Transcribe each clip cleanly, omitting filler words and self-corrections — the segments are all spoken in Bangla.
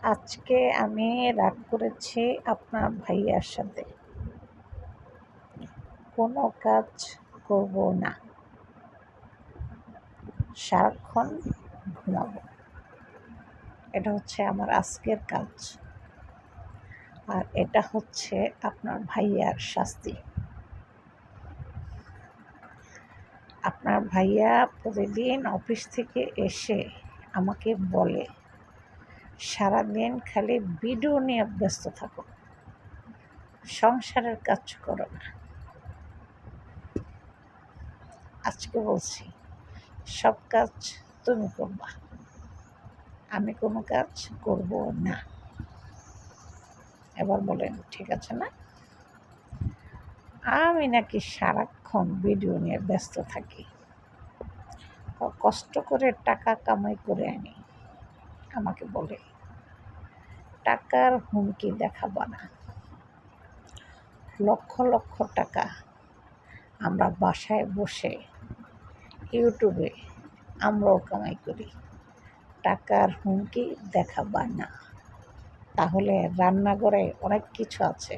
আজকে আমি রাগ করেছি আপনার ভাইয়ার সাথে। কোনো কাজ করব না, সারাক্ষণ ঘুমাবো। এটা হচ্ছে আমার আজকের কাজ, আর এটা হচ্ছে আপনার ভাইয়ার শাস্তি। আপনার ভাইয়া প্রতিদিন অফিস থেকে এসে আমাকে বলে, সারাদিন খালি ভিডিও নিয়ে ব্যস্ত থাকো, সংসারের কাজ করো না। আজকে বলছি, সব কাজ তুমি করবা, আমি কোনো কাজ করব না। এবার বলেন ঠিক আছে না? আমি নাকি সারাক্ষণ ভিডিও নিয়ে ব্যস্ত থাকি, কষ্ট করে টাকা কামাই করে আনি। আমাকে বলে, টাকার হুমকি দেখাবা না। লক্ষ লক্ষ টাকা আমরা বাসায় বসে ইউটিউবে আমরাও কামাই করি, টাকার হুমকি দেখাবা না। তাহলে রান্নাঘরে অনেক কিছু আছে,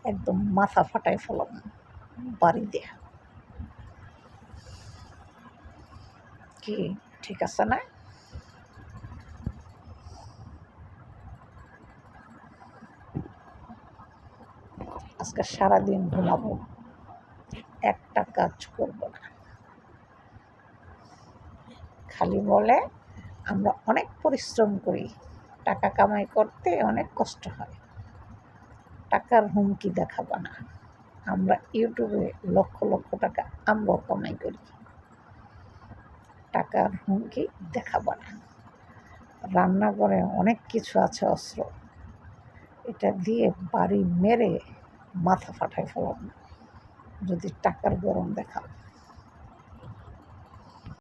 একদম মাথা ফাটাই ফেলাম বাড়ি দেয়া। কি ঠিক আছে না? আজকে সারাদিন ঘুমাবো, একটা কাজ করব না। খালি বলে আমরা অনেক পরিশ্রম করি, টাকা কামাই করতে অনেক কষ্ট হয়, টাকার হুমকি দেখাবো না। আমরা ইউটিউবে লক্ষ লক্ষ টাকা আমরাও কামাই করি, টাকার হুমকি দেখাবো না। রান্নাঘরে অনেক কিছু আছে অস্ত্র, এটা দিয়ে বাড়ি মেরে মাথা ফাটাই ফেলাম যদি টাকার গরম দেখাও।